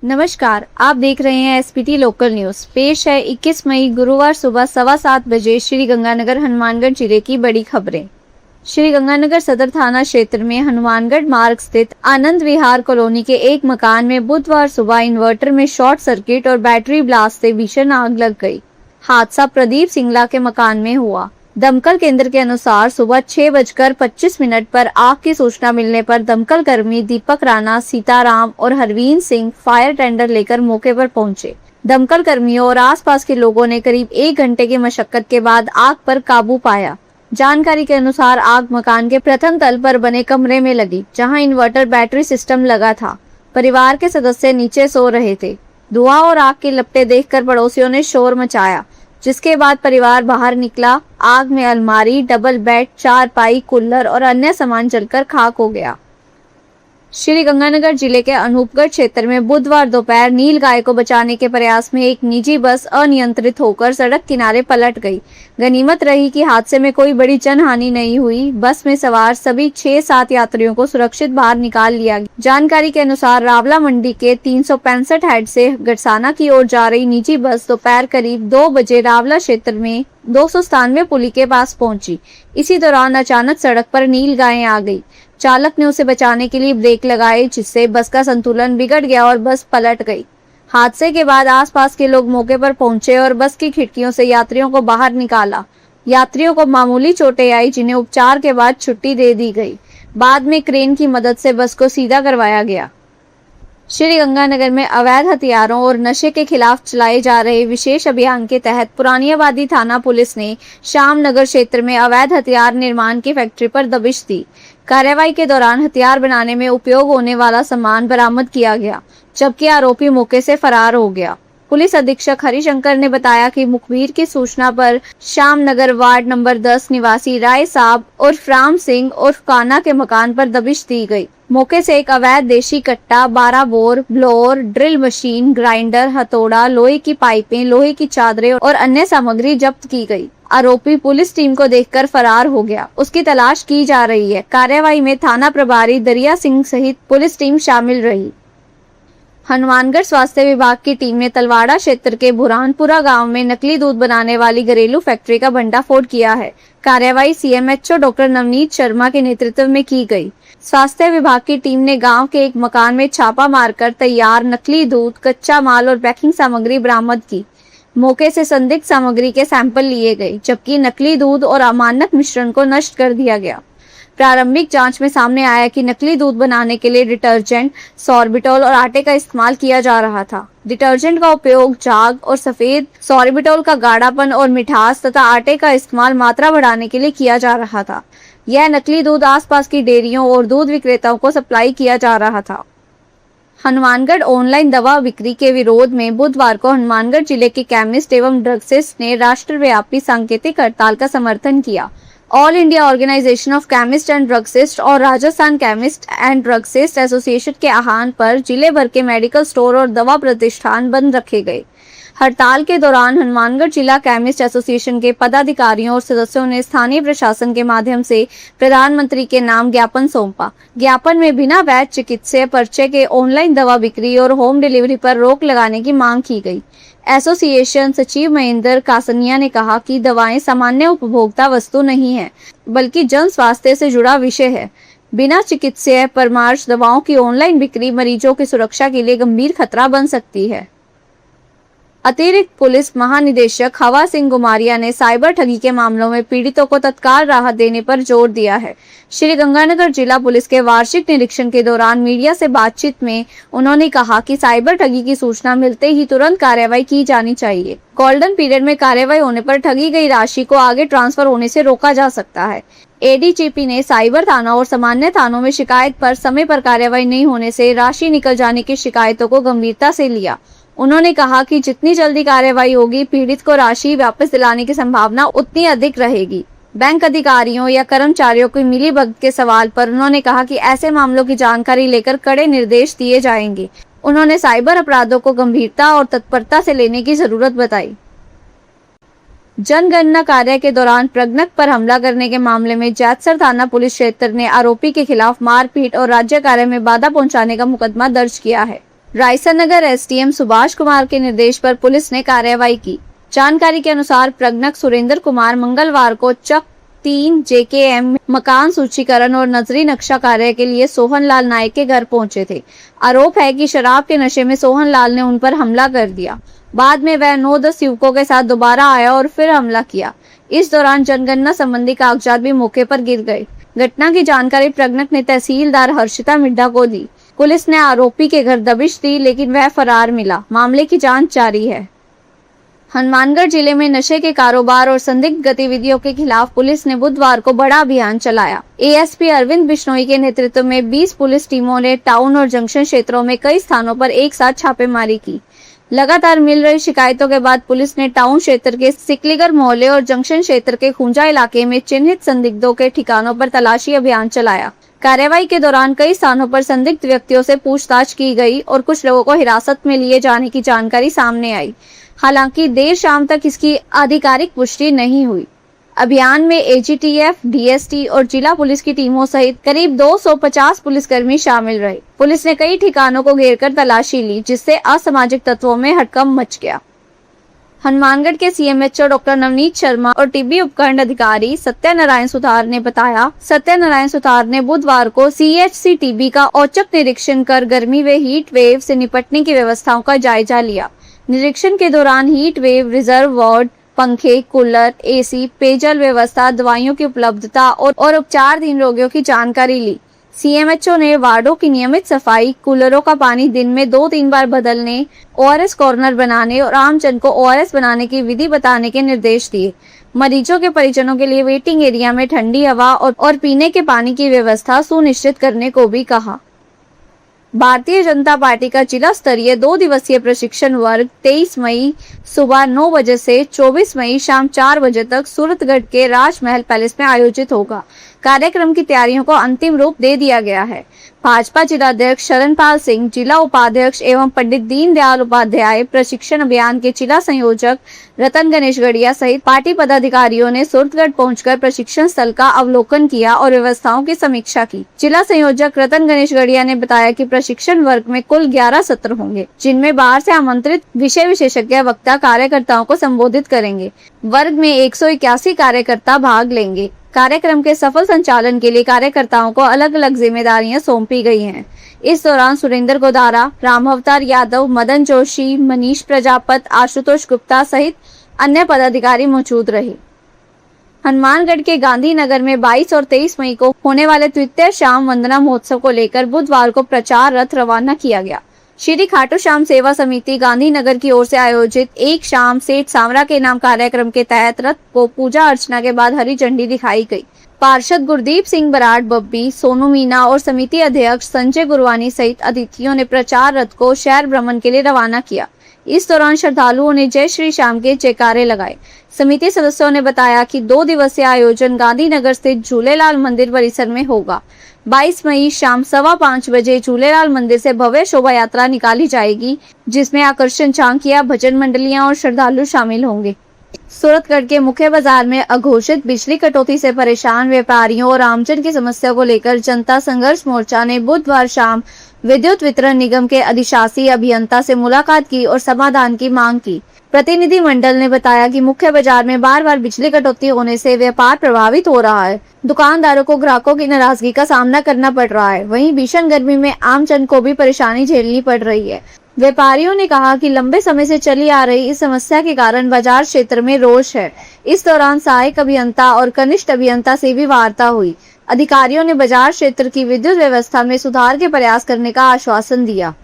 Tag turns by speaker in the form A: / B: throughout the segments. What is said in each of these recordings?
A: नमस्कार, आप देख रहे हैं एसपीटी लोकल न्यूज। पेश है 21 मई गुरुवार सुबह 7:15 बजे श्री गंगानगर हनुमानगढ़ जिले की बड़ी खबरें। श्री गंगानगर सदर थाना क्षेत्र में हनुमानगढ़ मार्ग स्थित आनंद विहार कॉलोनी के एक मकान में बुधवार सुबह इन्वर्टर में शॉर्ट सर्किट और बैटरी ब्लास्ट से भीषण आग लग गई। हादसा प्रदीप सिंगला के मकान में हुआ। दमकल केंद्र के अनुसार सुबह 6:25 पर आग की सूचना मिलने पर दमकल कर्मी दीपक राणा, सीताराम और हरवीन सिंह फायर टेंडर लेकर मौके पर पहुंचे। दमकल कर्मियों और आसपास के लोगों ने करीब 1 घंटे की मशक्कत के बाद आग पर काबू पाया। जानकारी के अनुसार आग मकान के प्रथम तल पर बने कमरे में लगी, जहां इन्वर्टर बैटरी सिस्टम लगा था। परिवार के सदस्य नीचे सो रहे थे। धुआं और आग की लपटें देखकर पड़ोसियों ने शोर मचाया, जिसके बाद परिवार बाहर निकला। आग में अलमारी, डबल बेड, चारपाई, कूलर और अन्य सामान जलकर खाक हो गया। श्री गंगानगर जिले के अनूपगढ़ क्षेत्र में बुधवार दोपहर नील गाय को बचाने के प्रयास में एक निजी बस अनियंत्रित होकर सड़क किनारे पलट गई। गनीमत रही कि हादसे में कोई बड़ी जनहानि नहीं हुई। बस में सवार सभी 6-7 यात्रियों को सुरक्षित बाहर निकाल लिया गया। जानकारी के अनुसार रावला मंडी के 365 हेड से गरसाना की ओर जा रही निजी बस दोपहर करीब 2 बजे रावला क्षेत्र में 297 पुली के पास पहुंची। इसी दौरान अचानक सड़क पर नील गाय आ गई। चालक ने उसे बचाने के लिए ब्रेक लगाए, जिससे बस का संतुलन बिगड़ गया और बस पलट गई। हादसे के बाद आसपास के लोग मौके पर पहुंचे और बस की खिड़कियों से यात्रियों को बाहर निकाला। यात्रियों को मामूली चोटें आई, जिन्हें उपचार के बाद छुट्टी दे दी गई। बाद में क्रेन की मदद से बस को सीधा करवाया गया। श्री गंगानगर में अवैध हथियारों और नशे के खिलाफ चलाए जा रहे विशेष अभियान के तहत पुरानी आबादी थाना पुलिस ने श्याम नगर क्षेत्र में अवैध हथियार निर्माण की फैक्ट्री पर दबिश दी। कार्रवाई के दौरान हथियार बनाने में उपयोग होने वाला सामान बरामद किया गया, जबकि आरोपी मौके से फरार हो गया। पुलिस अधीक्षक हरिशंकर ने बताया कि मुखबिर की सूचना पर श्याम नगर वार्ड नंबर 10 निवासी राय साहब उर्फ राम सिंह उर्फ काना के मकान पर दबिश दी गई। मौके से एक अवैध देशी कट्टा, 12 bore, blower, drill machine, grinder, हथौड़ा, लोहे की पाइपें, लोहे की चादरें और अन्य सामग्री जब्त की गई। आरोपी पुलिस टीम को देखकर फरार हो गया। उसकी तलाश की जा रही है। कार्रवाई में थाना प्रभारी दरिया सिंह सहित पुलिस टीम शामिल रही। हनुमानगढ़ स्वास्थ्य विभाग की टीम ने तलवाड़ा क्षेत्र के बुरहानपुरा गांव में नकली दूध बनाने वाली घरेलू फैक्ट्री का भंडाफोड़ किया है। कार्रवाई सीएमएचओ डॉक्टर नवनीत शर्मा के नेतृत्व में की गई। स्वास्थ्य विभाग की टीम ने गांव के एक मकान में छापा मारकर तैयार नकली दूध, कच्चा माल और पैकिंग सामग्री बरामद की। मौके से संदिग्ध सामग्री के सैंपल लिए गए, जबकि नकली दूध और अमानक मिश्रण को नष्ट कर दिया गया। प्रारंभिक जांच में सामने आया कि नकली दूध बनाने के लिए डिटर्जेंट, सॉर्बिटॉल और आटे का इस्तेमाल किया जा रहा था। डिटर्जेंट का उपयोग झाग और सफेद, सॉर्बिटॉल का गाढ़ापन और मिठास तथा आटे का इस्तेमाल मात्रा बढ़ाने के लिए किया जा रहा था। यह नकली दूध आसपास की डेयरियों और दूध विक्रेताओं को सप्लाई किया जा रहा था। हनुमानगढ़ ऑनलाइन दवा बिक्री के विरोध में बुधवार को हनुमानगढ़ जिले के केमिस्ट एवं ड्रग्सिस्ट ने राष्ट्रव्यापी सांकेतिक हड़ताल का समर्थन किया। All India organisation of chemist and druggist और Rajasthan chemist and druggist association के आह्वान पर जिले भर के मेडिकल स्टोर और दवा प्रतिष्ठान बंद रखे गए। हड़ताल के दौरान हनुमानगढ़ जिला केमिस्ट एसोसिएशन के पदाधिकारियों और सदस्यों ने स्थानीय प्रशासन के माध्यम से प्रधानमंत्री के नाम ज्ञापन सौंपा। ज्ञापन में बिना वैध चिकित्सीय पर्चे के ऑनलाइन दवा बिक्री और होम डिलीवरी पर रोक लगाने की मांग की गई। एसोसिएशन सचिव महेंद्र कासनिया ने कहा कि दवाएं सामान्य उपभोक्ता वस्तु नहीं है, बल्कि जन स्वास्थ्य से जुड़ा विषय है। बिना चिकित्सीय परामर्श दवाओं की ऑनलाइन बिक्री मरीजों की सुरक्षा के लिए गंभीर खतरा बन सकती है। अतिरिक्त पुलिस महानिदेशक हवा सिंह गुमारिया ने साइबर ठगी के मामलों में पीड़ितों को तत्काल राहत देने पर जोर दिया है। श्री गंगानगर जिला पुलिस के वार्षिक निरीक्षण के दौरान मीडिया से बातचीत में उन्होंने कहा कि साइबर ठगी की सूचना मिलते ही तुरंत कार्रवाई की जानी चाहिए। गोल्डन पीरियड में कार्रवाई होने पर ठगी गई राशि को आगे ट्रांसफर होने से रोका जा सकता है। एडीजीपी ने साइबर थानों और सामान्य थानों में शिकायत पर समय पर कार्रवाई नहीं होने से राशि निकल जाने की शिकायतों को गंभीरता से लिया। उन्होंने कहा कि जितनी जल्दी कार्रवाई होगी, पीड़ित को राशि वापस दिलाने की संभावना उतनी अधिक रहेगी। बैंक अधिकारियों या कर्मचारियों की मिलीभगत के सवाल पर उन्होंने कहा कि ऐसे मामलों की जानकारी लेकर कड़े निर्देश दिए जाएंगे। उन्होंने साइबर अपराधों को गंभीरता और तत्परता से लेने की जरूरत बताई। जनगणना कार्य के दौरान प्रज्ञक पर हमला करने के मामले में जैतसर थाना पुलिस क्षेत्र ने आरोपी के खिलाफ मारपीट और राज्य कार्य में बाधा पहुंचाने का मुकदमा दर्ज किया है। रायसन नगर एसडीएम सुभाष कुमार के निर्देश पर पुलिस ने कार्रवाई की। जानकारी के अनुसार प्रज्ञक सुरेंद्र कुमार मंगलवार को चक 3 JKM मकान सूचीकरण और नजरी नक्शा कार्य के लिए सोहन लाल नायक के घर पहुंचे थे। आरोप है कि शराब के नशे में सोहन लाल ने उन पर हमला कर दिया। बाद में वह 9-10 युवकों के साथ दोबारा आया और फिर हमला किया। इस दौरान जनगणना संबंधी कागजात भी मौके पर गिर गए। घटना की जानकारी प्रज्ञक ने तहसीलदार हर्षिता मिड्ढा को दी। पुलिस ने आरोपी के घर दबिश दी, लेकिन वह फरार मिला। मामले की जांच जारी है। हनुमानगढ़ जिले में नशे के कारोबार और संदिग्ध गतिविधियों के खिलाफ पुलिस ने बुधवार को बड़ा अभियान चलाया। एएसपी अरविंद बिश्नोई के नेतृत्व में 20 पुलिस टीमों ने टाउन और जंक्शन क्षेत्रों में कई स्थानों पर एक साथ छापेमारी की। लगातार मिल रही शिकायतों के बाद पुलिस ने टाउन क्षेत्र के सिकलीगर मोहल्ले और जंक्शन क्षेत्र के खुंजा इलाके में चिन्हित संदिग्धों के ठिकानों पर तलाशी अभियान चलाया। कार्रवाई के दौरान कई स्थानों पर संदिग्ध व्यक्तियों से पूछताछ की गई और कुछ लोगों को हिरासत में लिए जाने की जानकारी सामने आई। हालांकि देर शाम तक इसकी आधिकारिक पुष्टि नहीं हुई। अभियान में एजीटीएफ, डीएसटी और जिला पुलिस की टीमों सहित करीब 250 पुलिसकर्मी शामिल रहे। पुलिस ने कई ठिकानों को घेरकर तलाशी ली, जिससे असामाजिक तत्वों में हड़कंप मच गया। हनुमानगढ़ के सीएमएचओ डॉक्टर नवनीत शर्मा और टीबी उपखंड अधिकारी सत्यनारायण सुतार ने बताया। सत्यनारायण सुतार ने बुधवार को सीएचसी टीबी का औचक निरीक्षण कर गर्मी व हीट वेव से निपटने की व्यवस्थाओं का जायजा लिया। निरीक्षण के दौरान हीट वेव रिजर्व वार्ड, पंखे, कूलर, एसी, पेयजल व्यवस्था, दवाइयों की उपलब्धता और उपचाराधीन रोगियों की जानकारी ली। सीएमएचओ ने वार्डों की नियमित सफाई, कूलरों का पानी दिन में 2-3 बार बदलने, ओआरएस कॉर्नर बनाने और आमजन को ओआरएस बनाने की विधि बताने के निर्देश दिए। मरीजों के परिजनों के लिए वेटिंग एरिया में ठंडी हवा और पीने के पानी की व्यवस्था सुनिश्चित करने को भी कहा। भारतीय जनता पार्टी का जिला स्तरीय 2 दिवसीय प्रशिक्षण वर्ग 23 मई सुबह 9 बजे से 24 मई शाम 4 बजे तक सूरतगढ़ के राजमहल पैलेस में आयोजित होगा। कार्यक्रम की तैयारियों को अंतिम रूप दे दिया गया है। भाजपा जिलाध्यक्ष शरणपाल सिंह, जिला उपाध्यक्ष एवं पंडित दीनदयाल उपाध्याय प्रशिक्षण अभियान के जिला संयोजक रतन गणेश गढ़िया सहित पार्टी पदाधिकारियों ने सूरतगढ़ पहुंचकर प्रशिक्षण स्थल का अवलोकन किया और व्यवस्थाओं की समीक्षा की। जिला संयोजक रतन गणेश गढ़िया ने बताया कि प्रशिक्षण वर्ग में कुल 11 सत्र होंगे, जिनमें बाहर से आमंत्रित विषय विशेषज्ञ वक्ता कार्यकर्ताओं को संबोधित करेंगे। वर्ग में 181 कार्यकर्ता भाग लेंगे। कार्यक्रम के सफल संचालन के लिए कार्यकर्ताओं को अलग अलग जिम्मेदारियां सौंपी गई हैं। इस दौरान सुरेंद्र गोदारा, रामावतार यादव, मदन जोशी, मनीष प्रजापत, आशुतोष गुप्ता सहित अन्य पदाधिकारी मौजूद रहे। हनुमानगढ़ के गांधीनगर में 22 और 23 मई को होने वाले तृतीय शाम वंदना महोत्सव को लेकर बुधवार को प्रचार रथ रवाना किया गया। श्री खाटू श्याम सेवा समिति गांधीनगर की ओर से आयोजित एक शाम सेठ सामरा के नाम कार्यक्रम के तहत रथ को पूजा अर्चना के बाद हरी झंडी दिखाई गई। पार्षद गुरदीप सिंह बराड़, बब्बी, सोनू मीना और समिति अध्यक्ष संजय गुरवानी सहित अतिथियों ने प्रचार रथ को शहर भ्रमण के लिए रवाना किया। इस दौरान श्रद्धालुओं ने जय श्री श्याम के जयकारे लगाए। समिति सदस्यों ने बताया कि 2 दिवसीय आयोजन गांधीनगर स्थित झूलेलाल मंदिर परिसर में होगा। 22 मई शाम 5:15 बजे झूलेलाल मंदिर से भव्य शोभा यात्रा निकाली जाएगी, जिसमें आकर्षण झांकियां, भजन मंडलियां और श्रद्धालु शामिल होंगे। सूरतगढ़ के मुख्य बाजार में अघोषित बिजली कटौती से परेशान व्यापारियों और आमजन की समस्या को लेकर जनता संघर्ष मोर्चा ने बुधवार शाम विद्युत वितरण निगम के अधिशासी अभियंता से मुलाकात की और समाधान की मांग की। प्रतिनिधि मंडल ने बताया कि मुख्य बाजार में बार बार बिजली कटौती होने से व्यापार प्रभावित हो रहा है। दुकानदारों को ग्राहकों की नाराजगी का सामना करना पड़ रहा है। वहीं भीषण गर्मी में आम जन को भी परेशानी झेलनी पड़ रही है। व्यापारियों ने कहा कि लंबे समय से चली आ रही इस समस्या के कारण बाजार क्षेत्र में रोष है। इस दौरान सहायक अभियंता और कनिष्ठ अभियंता से भी वार्ता हुई। अधिकारियों ने बाजार क्षेत्र की विद्युत व्यवस्था में सुधार के प्रयास करने का आश्वासन दिया।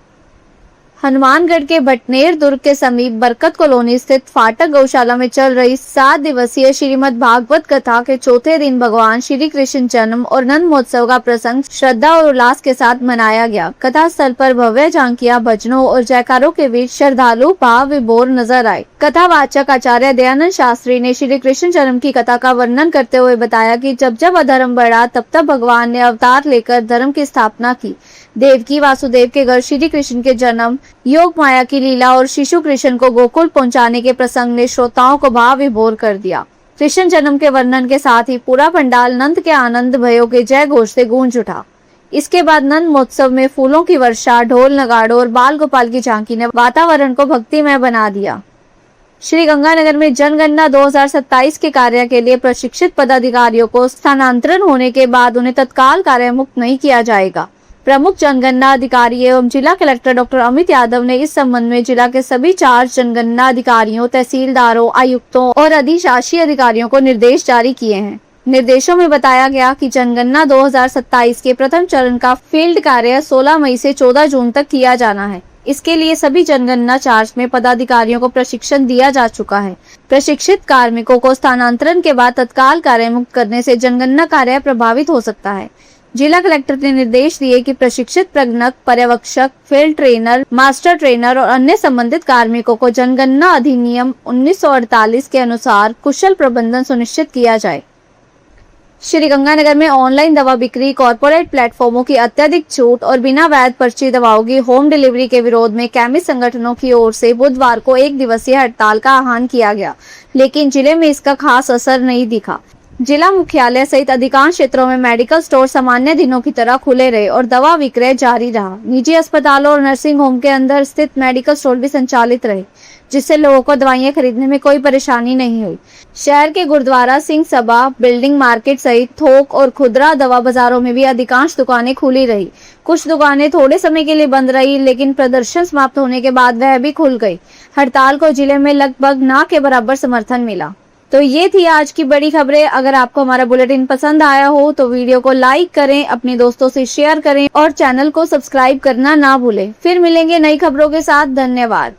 A: हनुमानगढ़ के भटनेर दुर्ग के समीप बरकत कॉलोनी स्थित फाटक गौशाला में चल रही 7 दिवसीय श्रीमद् भागवत कथा के चौथे दिन भगवान श्री कृष्ण जन्म और नंद महोत्सव का प्रसंग श्रद्धा और उल्लास के साथ मनाया गया। कथा स्थल पर भव्य झांकियां, भजनों और जयकारों के बीच श्रद्धालु भाव विभोर नजर आए। कथावाचक आचार्य दयानंद शास्त्री ने श्री कृष्ण जन्म की कथा का वर्णन करते हुए बताया कि जब जब अधर्म बढ़ा तब तब भगवान ने अवतार लेकर धर्म की स्थापना की। देवकी वासुदेव के घर श्री कृष्ण के जन्म, योग माया की लीला और शिशु कृष्ण को गोकुल पहुंचाने के प्रसंग ने श्रोताओं को भाव विभोर कर दिया। कृष्ण जन्म के वर्णन के साथ ही पूरा पंडाल नंद के आनंद भयो के जय घोष से गूंज उठा। इसके बाद नंद महोत्सव में फूलों की वर्षा, ढोल नगाड़ों और बाल गोपाल की झांकी ने वातावरण को भक्तिमय बना दिया। श्री गंगानगर में जनगणना 2027 के कार्य के लिए प्रशिक्षित पदाधिकारियों को स्थानांतरण होने के बाद उन्हें तत्काल कार्य मुक्त नहीं किया जाएगा। प्रमुख जनगणना अधिकारी एवं जिला कलेक्टर डॉक्टर अमित यादव ने इस संबंध में जिला के सभी 4 जनगणना अधिकारियों, तहसीलदारों, आयुक्तों और अधिशासी अधिकारियों को निर्देश जारी किए हैं। निर्देशों में बताया गया कि जनगणना 2027 के प्रथम चरण का फील्ड कार्य 16 मई से 14 जून तक किया जाना है। इसके लिए सभी जनगणना चार्ज में पदाधिकारियों को प्रशिक्षण दिया जा चुका है। प्रशिक्षित कार्मिकों को स्थानांतरण के बाद तत्काल कार्य मुक्त करने से जनगणना कार्य प्रभावित हो सकता है। जिला कलेक्टर ने निर्देश दिए कि प्रशिक्षित प्रगणक, पर्यवेक्षक, फील्ड ट्रेनर, मास्टर ट्रेनर और अन्य संबंधित कार्मिकों को जनगणना अधिनियम 1948 के अनुसार कुशल प्रबंधन सुनिश्चित किया जाए। श्री गंगानगर में ऑनलाइन दवा बिक्री, कॉर्पोरेट प्लेटफॉर्मों की अत्यधिक छूट और बिना वैध पर्ची दवाओं की होम डिलीवरी के विरोध में केमिस्ट संगठनों की ओर से बुधवार को 1 दिवसीय हड़ताल का आह्वान किया गया, लेकिन जिले में इसका खास असर नहीं दिखा। जिला मुख्यालय सहित अधिकांश क्षेत्रों में मेडिकल स्टोर सामान्य दिनों की तरह खुले रहे और दवा विक्रय जारी रहा। निजी अस्पतालों और नर्सिंग होम के अंदर स्थित मेडिकल स्टोर भी संचालित रहे, जिससे लोगों को दवाइयां खरीदने में कोई परेशानी नहीं हुई। शहर के गुरुद्वारा, सिंह सभा, बिल्डिंग मार्केट सहित थोक और खुदरा दवा बाजारों में भी अधिकांश दुकानें खुली रही। कुछ दुकानें थोड़े समय के लिए बंद रही, लेकिन प्रदर्शन समाप्त होने के बाद वह भी खुल गई। हड़ताल को जिले में लगभग ना के बराबर समर्थन मिला। तो ये थी आज की बड़ी खबरें। अगर आपको हमारा बुलेटिन पसंद आया हो तो वीडियो को लाइक करें, अपने दोस्तों से शेयर करें और चैनल को सब्सक्राइब करना ना भूलें। फिर मिलेंगे नई खबरों के साथ। धन्यवाद।